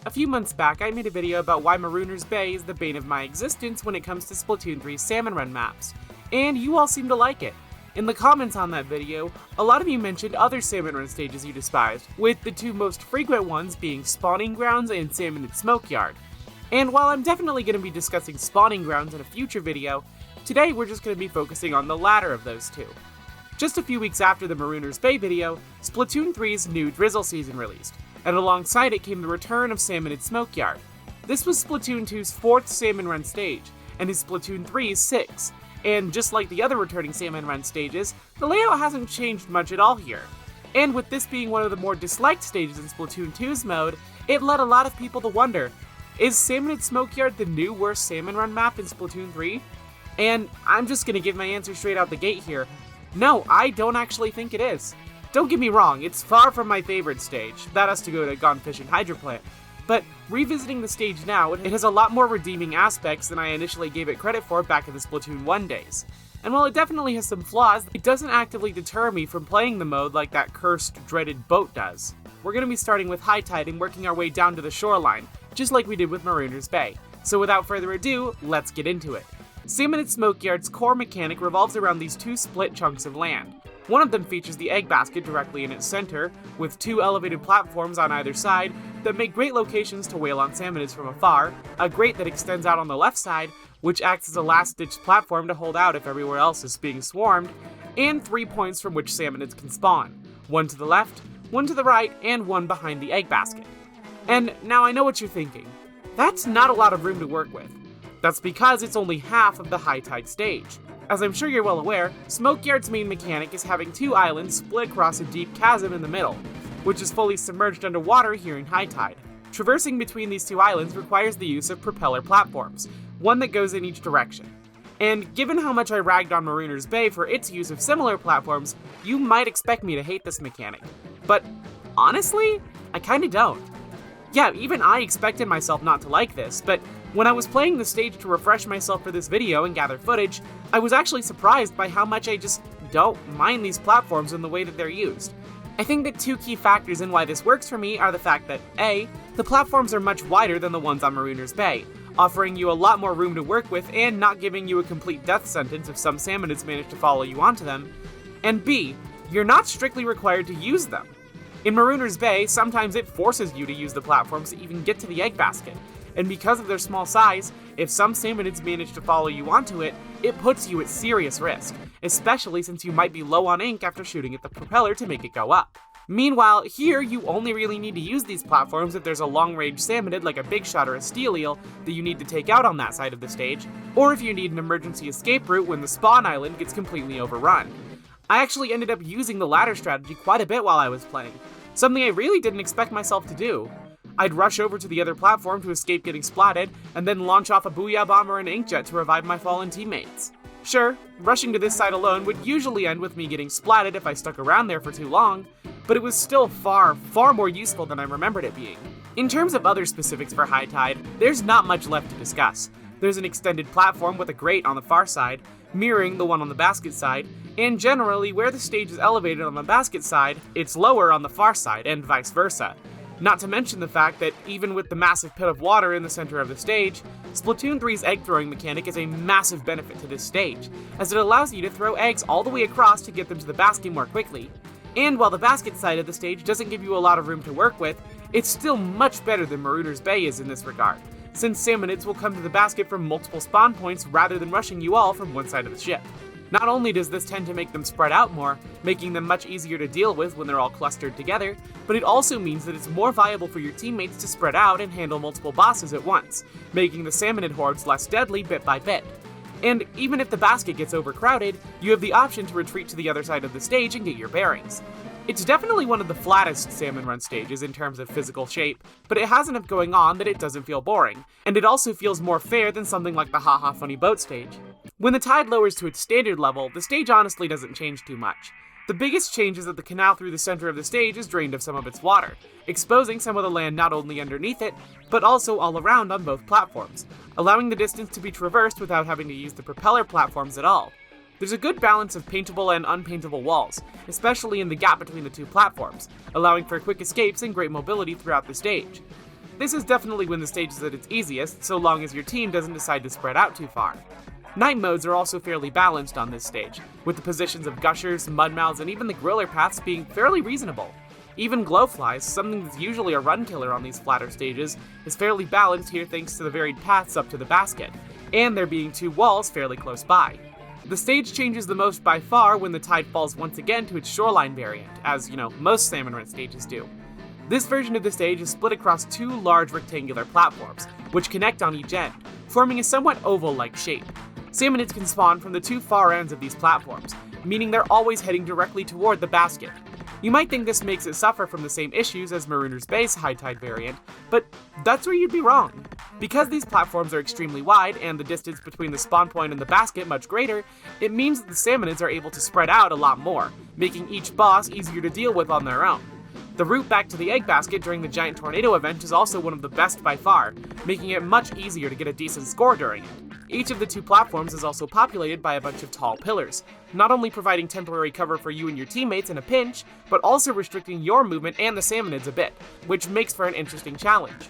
A few months back, I made a video about why Marooner's Bay is the bane of my existence when it comes to Splatoon 3's Salmon Run maps, and you all seem to like it. In the comments on that video, a lot of you mentioned other Salmon Run stages you despised, with the two most frequent ones being Spawning Grounds and Salmonid Smokeyard. And while I'm definitely going to be discussing Spawning Grounds in a future video, today we're just going to be focusing on the latter of those two. Just a few weeks after the Marooner's Bay video, Splatoon 3's new Drizzle season released, and alongside it came the return of Salmonid Smokeyard. This was Splatoon 2's 4th Salmon Run stage, and is Splatoon 3's 6th, and just like the other returning Salmon Run stages, the layout hasn't changed much at all here. And with this being one of the more disliked stages in Splatoon 2's mode, it led a lot of people to wonder, is Salmonid Smokeyard the new worst Salmon Run map in Splatoon 3? And I'm just gonna give my answer straight out the gate here. No, I don't actually think it is. Don't get me wrong, it's far from my favorite stage, that has to go to Gone Fishing Hydro Plant, but revisiting the stage now, it has a lot more redeeming aspects than I initially gave it credit for back in the Splatoon 1 days. And while it definitely has some flaws, it doesn't actively deter me from playing the mode like that cursed, dreaded boat does. We're going to be starting with high tide and working our way down to the shoreline, just like we did with Marooner's Bay. So without further ado, let's get into it. Salmonid Smokeyard's core mechanic revolves around these two split chunks of land. One of them features the egg basket directly in its center, with two elevated platforms on either side that make great locations to whale on salmonids from afar, a grate that extends out on the left side, which acts as a last-ditch platform to hold out if everywhere else is being swarmed, and 3 points from which salmonids can spawn, one to the left, one to the right, and one behind the egg basket. And now I know what you're thinking. That's not a lot of room to work with. That's because it's only half of the high tide stage. As I'm sure you're well aware, Smokeyard's main mechanic is having two islands split across a deep chasm in the middle, which is fully submerged underwater here in high tide. Traversing between these two islands requires the use of propeller platforms, one that goes in each direction. And given how much I ragged on Marooner's Bay for its use of similar platforms, you might expect me to hate this mechanic. But honestly, I kinda don't. Yeah, even I expected myself not to like this, but when I was playing the stage to refresh myself for this video and gather footage, I was actually surprised by how much I just don't mind these platforms and the way that they're used. I think that two key factors in why this works for me are the fact that A, the platforms are much wider than the ones on Marooner's Bay, offering you a lot more room to work with and not giving you a complete death sentence if some salmonids manage to follow you onto them, and B, you're not strictly required to use them. In Marooner's Bay, sometimes it forces you to use the platforms to even get to the egg basket, and because of their small size, if some salmonids manage to follow you onto it, it puts you at serious risk, especially since you might be low on ink after shooting at the propeller to make it go up. Meanwhile, here you only really need to use these platforms if there's a long-range salmonid like a big shot or a steel eel that you need to take out on that side of the stage, or if you need an emergency escape route when the spawn island gets completely overrun. I actually ended up using the latter strategy quite a bit while I was playing, something I really didn't expect myself to do. I'd rush over to the other platform to escape getting splatted, and then launch off a Booyah Bomb or an Inkjet to revive my fallen teammates. Sure, rushing to this side alone would usually end with me getting splatted if I stuck around there for too long, but it was still far more useful than I remembered it being. In terms of other specifics for high tide, there's not much left to discuss. There's an extended platform with a grate on the far side, mirroring the one on the basket side, and generally where the stage is elevated on the basket side, it's lower on the far side, and vice versa. Not to mention the fact that even with the massive pit of water in the center of the stage, Splatoon 3's egg throwing mechanic is a massive benefit to this stage, as it allows you to throw eggs all the way across to get them to the basket more quickly. And while the basket side of the stage doesn't give you a lot of room to work with, it's still much better than Marooner's Bay is in this regard, since salmonids will come to the basket from multiple spawn points rather than rushing you all from one side of the ship. Not only does this tend to make them spread out more, making them much easier to deal with when they're all clustered together, but it also means that it's more viable for your teammates to spread out and handle multiple bosses at once, making the salmonid hordes less deadly bit by bit. And even if the basket gets overcrowded, you have the option to retreat to the other side of the stage and get your bearings. It's definitely one of the flattest Salmon Run stages in terms of physical shape, but it has enough going on that it doesn't feel boring, and it also feels more fair than something like the Haha Funny Boat stage. When the tide lowers to its standard level, the stage honestly doesn't change too much. The biggest change is that the canal through the center of the stage is drained of some of its water, exposing some of the land not only underneath it, but also all around on both platforms, allowing the distance to be traversed without having to use the propeller platforms at all. There's a good balance of paintable and unpaintable walls, especially in the gap between the two platforms, allowing for quick escapes and great mobility throughout the stage. This is definitely when the stage is at its easiest, so long as your team doesn't decide to spread out too far. Night modes are also fairly balanced on this stage, with the positions of gushers, mudmouths, and even the griller paths being fairly reasonable. Even glowflies, something that's usually a run killer on these flatter stages, is fairly balanced here thanks to the varied paths up to the basket, and there being 2 walls fairly close by. The stage changes the most by far when the tide falls once again to its shoreline variant, as, most salmon run stages do. This version of the stage is split across 2 large rectangular platforms, which connect on each end, forming a somewhat oval-like shape. Salmonids can spawn from the 2 far ends of these platforms, meaning they're always heading directly toward the basket. You might think this makes it suffer from the same issues as Marooner's Bay's high tide variant, but that's where you'd be wrong. Because these platforms are extremely wide and the distance between the spawn point and the basket much greater, it means that the Salmonids are able to spread out a lot more, making each boss easier to deal with on their own. The route back to the egg basket during the giant tornado event is also one of the best by far, making it much easier to get a decent score during it. Each of the 2 platforms is also populated by a bunch of tall pillars, not only providing temporary cover for you and your teammates in a pinch, but also restricting your movement and the Salmonids a bit, which makes for an interesting challenge.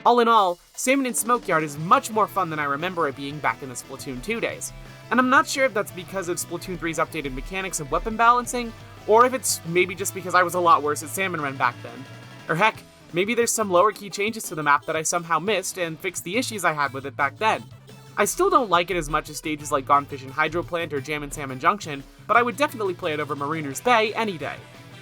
All in all, Salmon in Smokeyard is much more fun than I remember it being back in the Splatoon 2 days, and I'm not sure if that's because of Splatoon 3's updated mechanics of weapon balancing, or if it's maybe just because I was a lot worse at Salmon Run back then. Or heck, maybe there's some lower key changes to the map that I somehow missed and fixed the issues I had with it back then. I still don't like it as much as stages like Gone Fishing Hydro Plant or Jammin' Salmon Junction, but I would definitely play it over Marooner's Bay any day.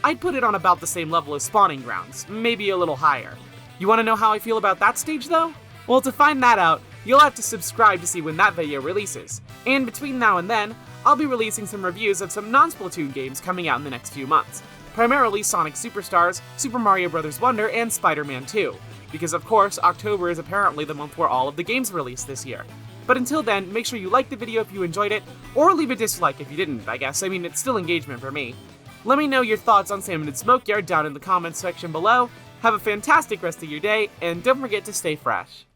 I'd put it on about the same level as Spawning Grounds, maybe a little higher. You want to know how I feel about that stage though? Well, to find that out, you'll have to subscribe to see when that video releases. And between now and then, I'll be releasing some reviews of some non-Splatoon games coming out in the next few months. Primarily Sonic Superstars, Super Mario Bros. Wonder, and Spider-Man 2. Because of course, October is apparently the month where all of the games release this year. But until then, make sure you like the video if you enjoyed it, or leave a dislike if you didn't, I guess. I mean, it's still engagement for me. Let me know your thoughts on Salmon and Smokeyard down in the comments section below. Have a fantastic rest of your day, and don't forget to stay fresh.